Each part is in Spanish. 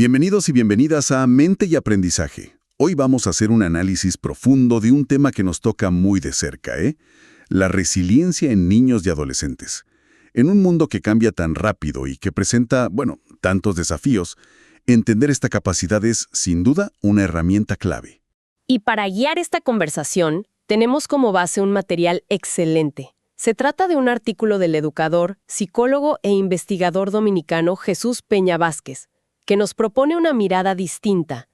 Bienvenidos y bienvenidas a Mente y Aprendizaje. Hoy vamos a hacer un análisis profundo de un tema que nos toca muy de cerca, La resiliencia en niños y adolescentes. En un mundo que cambia tan rápido y que presenta, tantos desafíos, entender esta capacidad es, sin duda, una herramienta clave. Y para guiar esta conversación, tenemos como base un material excelente. Se trata de un artículo del educador, psicólogo e investigador dominicano Jesús Peña Vázquez, que nos propone una mirada distinta,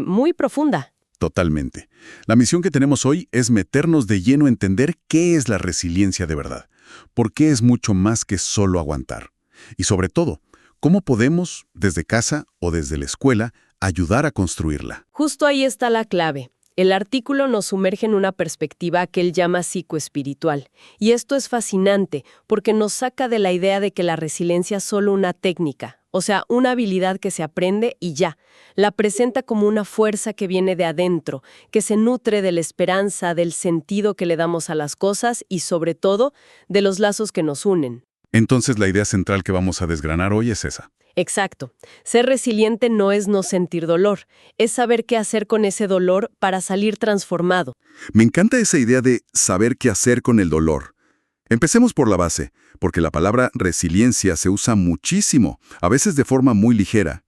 muy profunda. Totalmente. La misión que tenemos hoy es meternos de lleno a entender qué es la resiliencia de verdad, por qué es mucho más que solo aguantar. Y sobre todo, cómo podemos, desde casa o desde la escuela, ayudar a construirla. Justo ahí está la clave. El artículo nos sumerge en una perspectiva que él llama psicoespiritual. Y esto es fascinante porque nos saca de la idea de que la resiliencia es solo una técnica, o sea, una habilidad que se aprende y ya. La presenta como una fuerza que viene de adentro, que se nutre de la esperanza, del sentido que le damos a las cosas y, sobre todo, de los lazos que nos unen. Entonces la idea central que vamos a desgranar hoy es esa. Exacto. Ser resiliente no es no sentir dolor, es saber qué hacer con ese dolor para salir transformado. Me encanta esa idea de saber qué hacer con el dolor. Empecemos por la base, porque la palabra resiliencia se usa muchísimo, a veces de forma muy ligera.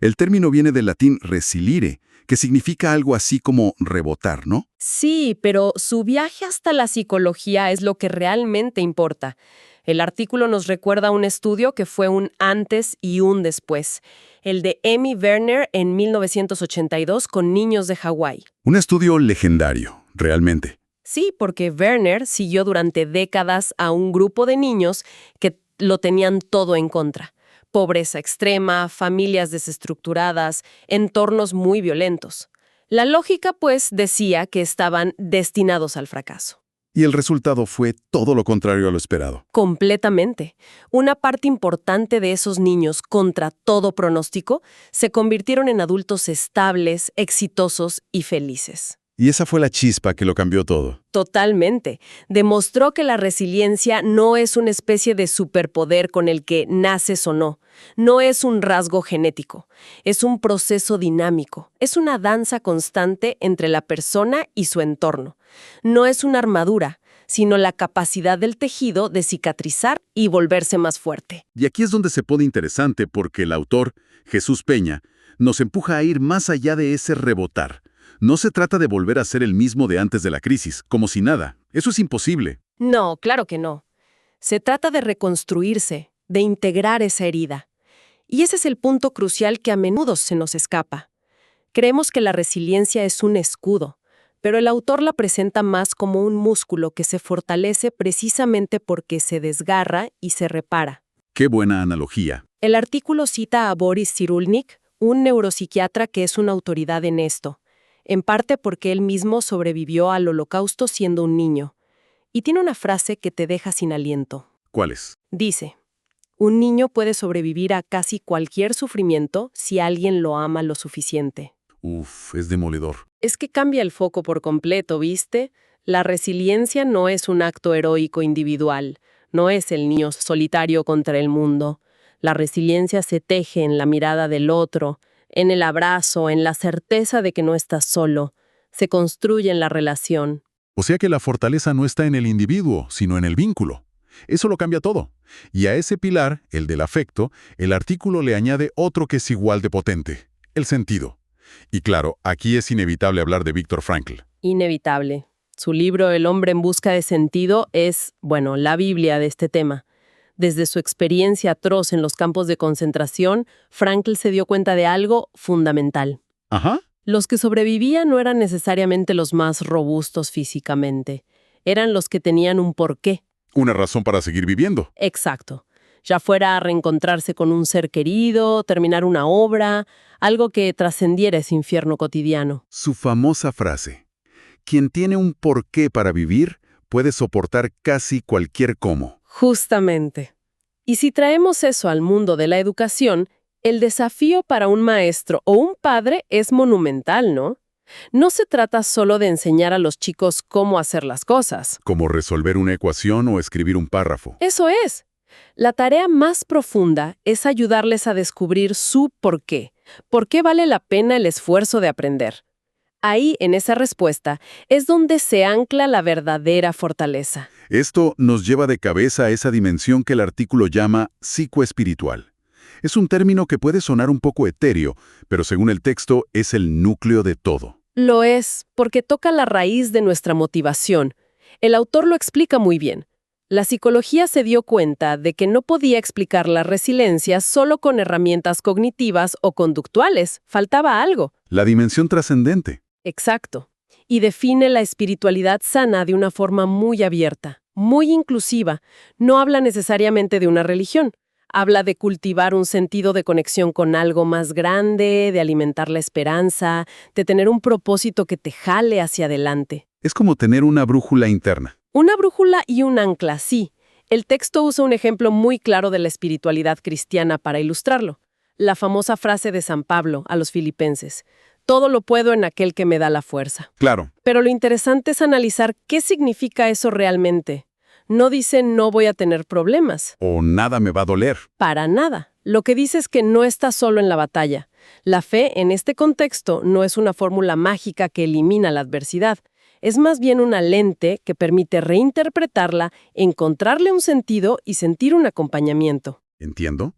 El término viene del latín resilire, que significa algo así como rebotar, ¿no? Sí, pero su viaje hasta la psicología es lo que realmente importa. El artículo nos recuerda un estudio que fue un antes y un después, el de Amy Werner en 1982 con niños de Hawái. Un estudio legendario, realmente. Sí, porque Werner siguió durante décadas a un grupo de niños que lo tenían todo en contra. Pobreza extrema, familias desestructuradas, entornos muy violentos. La lógica, pues, decía que estaban destinados al fracaso. Y el resultado fue todo lo contrario a lo esperado. Completamente. Una parte importante de esos niños, contra todo pronóstico, se convirtieron en adultos estables, exitosos y felices. Y esa fue la chispa que lo cambió todo. Totalmente. Demostró que la resiliencia no es una especie de superpoder con el que naces o no. No es un rasgo genético. Es un proceso dinámico. Es una danza constante entre la persona y su entorno. No es una armadura, sino la capacidad del tejido de cicatrizar y volverse más fuerte. Y aquí es donde se pone interesante porque el autor, Jesús Peña, nos empuja a ir más allá de ese rebotar. No se trata de volver a ser el mismo de antes de la crisis, como si nada. Eso es imposible. No, claro que no. Se trata de reconstruirse, de integrar esa herida. Y ese es el punto crucial que a menudo se nos escapa. Creemos que la resiliencia es un escudo, pero el autor la presenta más como un músculo que se fortalece precisamente porque se desgarra y se repara. Qué buena analogía. El artículo cita a Boris Cyrulnik, un neuropsiquiatra que es una autoridad en esto, en parte porque él mismo sobrevivió al Holocausto siendo un niño. Y tiene una frase que te deja sin aliento. ¿Cuál es? Dice, un niño puede sobrevivir a casi cualquier sufrimiento si alguien lo ama lo suficiente. Uf, es demoledor. Es que cambia el foco por completo, ¿viste? La resiliencia no es un acto heroico individual, no es el niño solitario contra el mundo. La resiliencia se teje en la mirada del otro, en el abrazo, en la certeza de que no estás solo. Se construye en la relación. O sea que la fortaleza no está en el individuo, sino en el vínculo. Eso lo cambia todo. Y a ese pilar, el del afecto, el artículo le añade otro que es igual de potente, el sentido. Y claro, aquí es inevitable hablar de Viktor Frankl. Inevitable. Su libro El hombre en busca de sentido es, la Biblia de este tema. Desde su experiencia atroz en los campos de concentración, Frankl se dio cuenta de algo fundamental. Ajá. Los que sobrevivían no eran necesariamente los más robustos físicamente. Eran los que tenían un porqué. Una razón para seguir viviendo. Exacto. Ya fuera a reencontrarse con un ser querido, terminar una obra, algo que trascendiera ese infierno cotidiano. Su famosa frase: quien tiene un porqué para vivir puede soportar casi cualquier cómo. Justamente. Y si traemos eso al mundo de la educación, el desafío para un maestro o un padre es monumental, ¿no? No se trata solo de enseñar a los chicos cómo hacer las cosas. Como resolver una ecuación o escribir un párrafo. Eso es. La tarea más profunda es ayudarles a descubrir su porqué, ¿Por qué vale la pena el esfuerzo de aprender? Ahí, en esa respuesta, es donde se ancla la verdadera fortaleza. Esto nos lleva de cabeza a esa dimensión que el artículo llama psicoespiritual. Es un término que puede sonar un poco etéreo, pero según el texto es el núcleo de todo. Lo es, porque toca la raíz de nuestra motivación. El autor lo explica muy bien. La psicología se dio cuenta de que no podía explicar la resiliencia solo con herramientas cognitivas o conductuales. Faltaba algo. La dimensión trascendente. Exacto. Y define la espiritualidad sana de una forma muy abierta, muy inclusiva. No habla necesariamente de una religión. Habla de cultivar un sentido de conexión con algo más grande, de alimentar la esperanza, de tener un propósito que te jale hacia adelante. Es como tener una brújula interna. Una brújula y un ancla, sí. El texto usa un ejemplo muy claro de la espiritualidad cristiana para ilustrarlo. La famosa frase de San Pablo a los filipenses: todo lo puedo en aquel que me da la fuerza. Claro. Pero lo interesante es analizar qué significa eso realmente. No dice no voy a tener problemas. O nada me va a doler. Para nada. Lo que dice es que no estás solo en la batalla. La fe, en este contexto, no es una fórmula mágica que elimina la adversidad. Es más bien una lente que permite reinterpretarla, encontrarle un sentido y sentir un acompañamiento. Entiendo.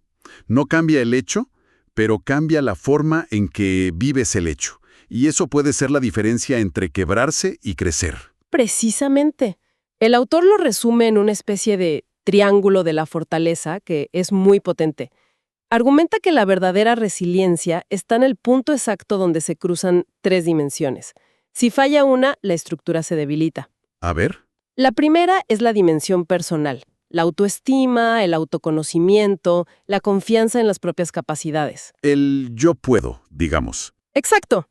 No cambia el hecho, pero cambia la forma en que vives el hecho. Y eso puede ser la diferencia entre quebrarse y crecer. Precisamente. El autor lo resume en una especie de triángulo de la fortaleza que es muy potente. Argumenta que la verdadera resiliencia está en el punto exacto donde se cruzan tres dimensiones. Si falla una, la estructura se debilita. A ver. La primera es la dimensión personal, la autoestima, el autoconocimiento, la confianza en las propias capacidades. El yo puedo, digamos. Exacto.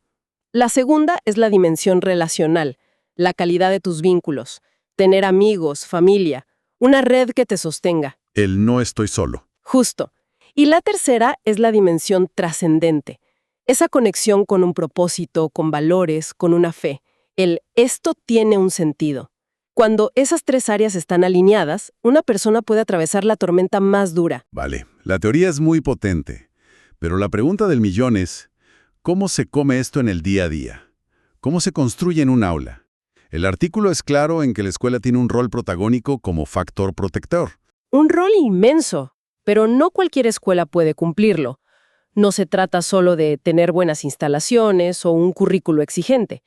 La segunda es la dimensión relacional, la calidad de tus vínculos, tener amigos, familia, una red que te sostenga. El no estoy solo. Justo. Y la tercera es la dimensión trascendente, esa conexión con un propósito, con valores, con una fe. El esto tiene un sentido. Cuando esas tres áreas están alineadas, una persona puede atravesar la tormenta más dura. Vale, la teoría es muy potente. Pero la pregunta del millón es, ¿cómo se come esto en el día a día? ¿Cómo se construye en un aula? El artículo es claro en que la escuela tiene un rol protagónico como factor protector. Un rol inmenso, pero no cualquier escuela puede cumplirlo. No se trata solo de tener buenas instalaciones o un currículo exigente.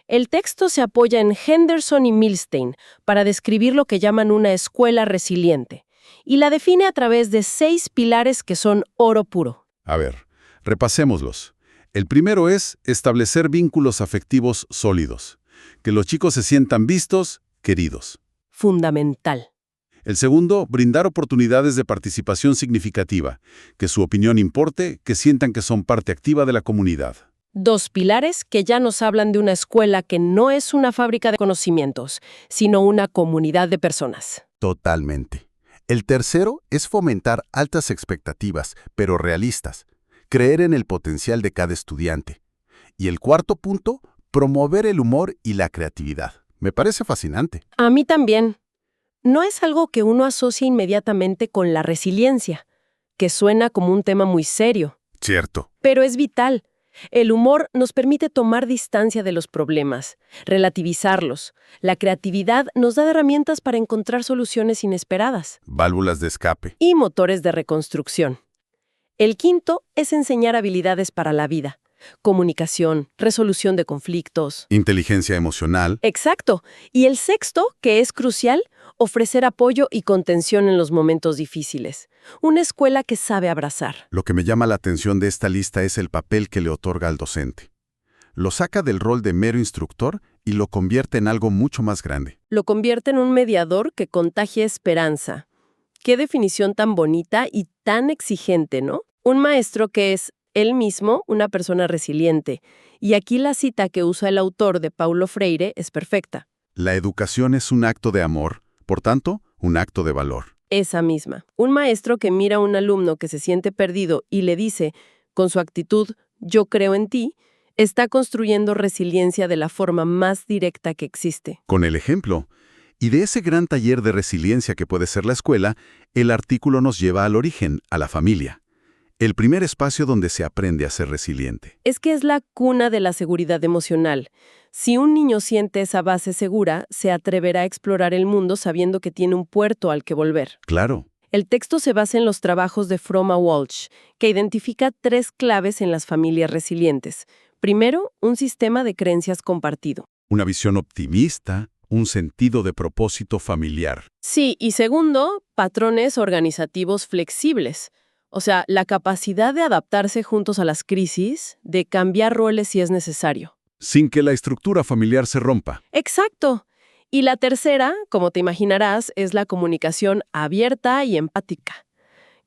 El texto se apoya en Henderson y Milstein para describir lo que llaman una escuela resiliente, y la define a través de 6 pilares que son oro puro. A ver, repasémoslos. El primero es establecer vínculos afectivos sólidos. Que los chicos se sientan vistos, queridos. Fundamental. El segundo, brindar oportunidades de participación significativa. Que su opinión importe, que sientan que son parte activa de la comunidad. 2 pilares que ya nos hablan de una escuela que no es una fábrica de conocimientos, sino una comunidad de personas. Totalmente. El tercero es fomentar altas expectativas, pero realistas. Creer en el potencial de cada estudiante. Y el cuarto punto, promover el humor y la creatividad. Me parece fascinante. A mí también. No es algo que uno asocia inmediatamente con la resiliencia, que suena como un tema muy serio. Cierto. Pero es vital. El humor nos permite tomar distancia de los problemas, relativizarlos. La creatividad nos da herramientas para encontrar soluciones inesperadas. Válvulas de escape. Y motores de reconstrucción. El quinto es enseñar habilidades para la vida. Comunicación, resolución de conflictos. Inteligencia emocional. Exacto. Y el sexto, que es crucial, ofrecer apoyo y contención en los momentos difíciles. Una escuela que sabe abrazar. Lo que me llama la atención de esta lista es el papel que le otorga al docente. Lo saca del rol de mero instructor y lo convierte en algo mucho más grande. Lo convierte en un mediador que contagia esperanza. Qué definición tan bonita y tan exigente, ¿no? Un maestro que es él mismo una persona resiliente. Y aquí la cita que usa el autor de Paulo Freire es perfecta. La educación es un acto de amor, por tanto, un acto de valor. Esa misma. Un maestro que mira a un alumno que se siente perdido y le dice, con su actitud, yo creo en ti, está construyendo resiliencia de la forma más directa que existe. Con el ejemplo, y de ese gran taller de resiliencia que puede ser la escuela, el artículo nos lleva al origen, a la familia. el primer espacio donde se aprende a ser resiliente. Es que es la cuna de la seguridad emocional. Si un niño siente esa base segura, se atreverá a explorar el mundo sabiendo que tiene un puerto al que volver. Claro. El texto se basa en los trabajos de Froma Walsh, que identifica 3 claves en las familias resilientes. Primero, un sistema de creencias compartido. Una visión optimista, un sentido de propósito familiar. Sí, y segundo, patrones organizativos flexibles. O sea, la capacidad de adaptarse juntos a las crisis, de cambiar roles si es necesario. Sin que la estructura familiar se rompa. Exacto. Y la tercera, como te imaginarás, es la comunicación abierta y empática.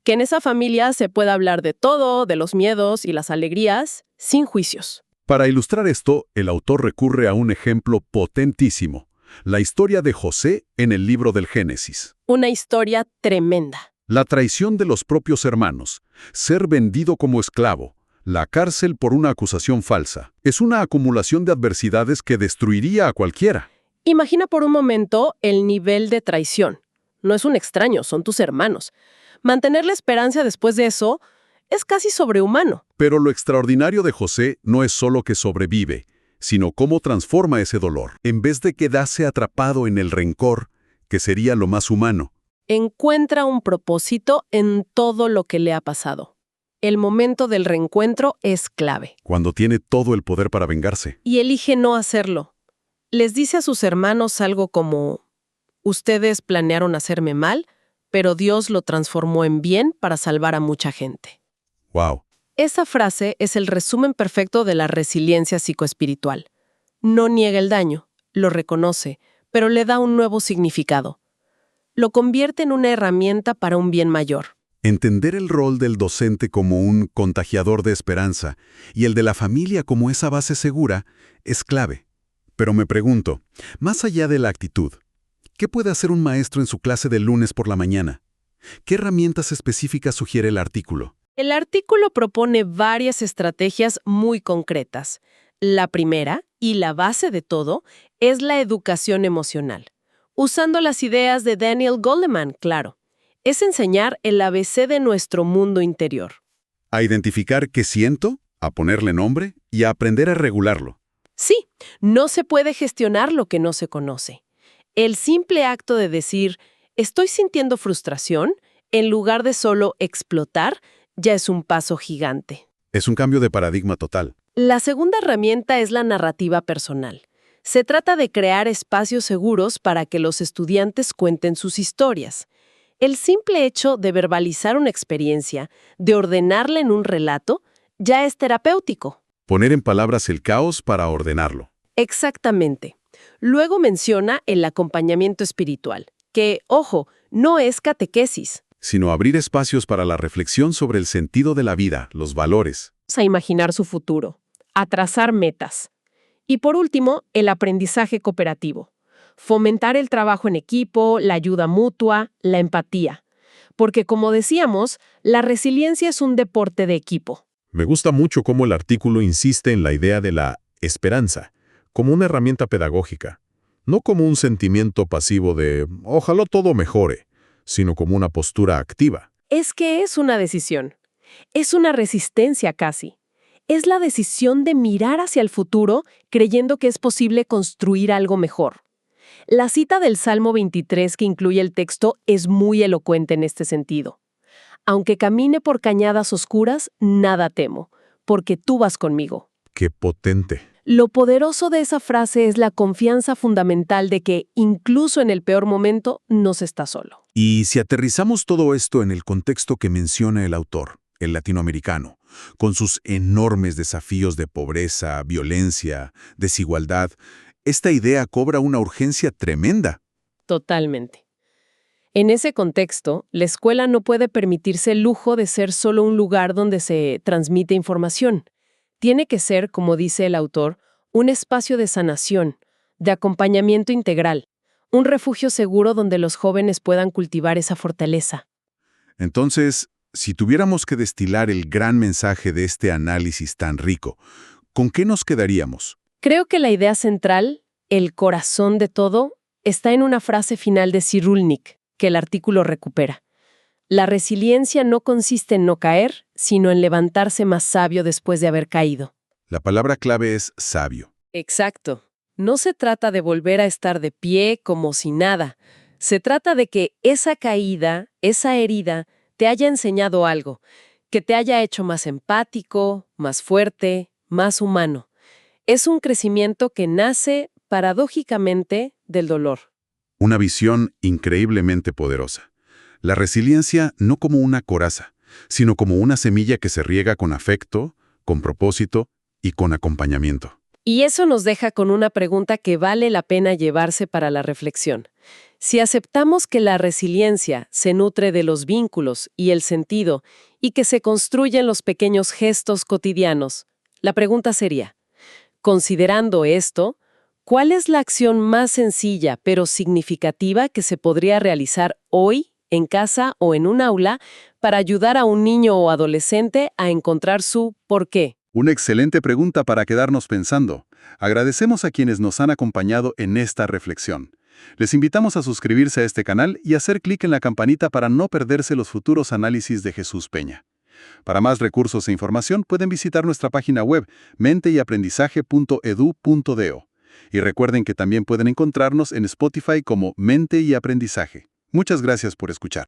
Que en esa familia se pueda hablar de todo, de los miedos y las alegrías, sin juicios. Para ilustrar esto, el autor recurre a un ejemplo potentísimo. La historia de José en el libro del Génesis. Una historia tremenda. La traición de los propios hermanos, ser vendido como esclavo, la cárcel por una acusación falsa. Es una acumulación de adversidades que destruiría a cualquiera. Imagina por un momento el nivel de traición. No es un extraño, son tus hermanos. Mantener la esperanza después de eso es casi sobrehumano. Pero lo extraordinario de José no es solo que sobrevive, sino cómo transforma ese dolor. En vez de quedarse atrapado en el rencor, que sería lo más humano, Encuentra un propósito en todo lo que le ha pasado. El momento del reencuentro es clave. cuando tiene todo el poder para vengarse. Y elige no hacerlo. Les dice a sus hermanos algo como: ustedes planearon hacerme mal, pero Dios lo transformó en bien para salvar a mucha gente. ¡Wow! Esa frase es el resumen perfecto de la resiliencia psicoespiritual. No niega el daño, lo reconoce, pero le da un nuevo significado. Lo convierte en una herramienta para un bien mayor. Entender el rol del docente como un contagiador de esperanza y el de la familia como esa base segura es clave. Pero me pregunto, más allá de la actitud, ¿qué puede hacer un maestro en su clase del lunes por la mañana? ¿Qué herramientas específicas sugiere el artículo? El artículo propone varias estrategias muy concretas. La primera, y la base de todo, es la educación emocional. Usando las ideas de Daniel Goleman, claro. Es enseñar el ABC de nuestro mundo interior. A identificar qué siento, a ponerle nombre y a aprender a regularlo. Sí, no se puede gestionar lo que no se conoce. El simple acto de decir, estoy sintiendo frustración, en lugar de solo explotar, ya es un paso gigante. Es un cambio de paradigma total. La segunda herramienta es la narrativa personal. Se trata de crear espacios seguros para que los estudiantes cuenten sus historias. El simple hecho de verbalizar una experiencia, de ordenarla en un relato, ya es terapéutico. Poner en palabras el caos para ordenarlo. Exactamente. Luego menciona el acompañamiento espiritual, que, ojo, no es catequesis. Sino abrir espacios para la reflexión sobre el sentido de la vida, los valores. A imaginar su futuro, a trazar metas. Y por último, el aprendizaje cooperativo. Fomentar el trabajo en equipo, la ayuda mutua, la empatía. Porque, como decíamos, la resiliencia es un deporte de equipo. Me gusta mucho cómo el artículo insiste en la idea de la esperanza, como una herramienta pedagógica, no como un sentimiento pasivo de ojalá todo mejore, sino como una postura activa. Es que es una decisión. Es una resistencia casi. Es la decisión de mirar hacia el futuro creyendo que es posible construir algo mejor. La cita del Salmo 23 que incluye el texto es muy elocuente en este sentido. Aunque camine por cañadas oscuras, nada temo, porque tú vas conmigo. ¡Qué potente! Lo poderoso de esa frase es la confianza fundamental de que, incluso en el peor momento, no se está solo. Y si aterrizamos todo esto en el contexto que menciona el autor, el latinoamericano, con sus enormes desafíos de pobreza, violencia, desigualdad, esta idea cobra una urgencia tremenda. Totalmente. En ese contexto, la escuela no puede permitirse el lujo de ser solo un lugar donde se transmite información. Tiene que ser, como dice el autor, un espacio de sanación, de acompañamiento integral, un refugio seguro donde los jóvenes puedan cultivar esa fortaleza. Entonces, si tuviéramos que destilar el gran mensaje de este análisis tan rico, ¿con qué nos quedaríamos? Creo que la idea central, el corazón de todo, está en una frase final de Cyrulnik, que el artículo recupera. La resiliencia no consiste en no caer, sino en levantarse más sabio después de haber caído. La palabra clave es sabio. Exacto. No se trata de volver a estar de pie como si nada. Se trata de que esa caída, esa herida, te haya enseñado algo, que te haya hecho más empático, más fuerte, más humano. Es un crecimiento que nace, paradójicamente, del dolor. Una visión increíblemente poderosa. La resiliencia no como una coraza, sino como una semilla que se riega con afecto, con propósito y con acompañamiento. Y eso nos deja con una pregunta que vale la pena llevarse para la reflexión. Si aceptamos que la resiliencia se nutre de los vínculos y el sentido, y que se construye en los pequeños gestos cotidianos, la pregunta sería, considerando esto, ¿cuál es la acción más sencilla pero significativa que se podría realizar hoy, en casa o en un aula, para ayudar a un niño o adolescente a encontrar su por qué? Una excelente pregunta para quedarnos pensando. Agradecemos a quienes nos han acompañado en esta reflexión. Les invitamos a suscribirse a este canal y hacer clic en la campanita para no perderse los futuros análisis de Jesús Peña. Para más recursos e información pueden visitar nuestra página web menteyaprendizaje.edu.do. Y recuerden que también pueden encontrarnos en Spotify como Mente y Aprendizaje. Muchas gracias por escuchar.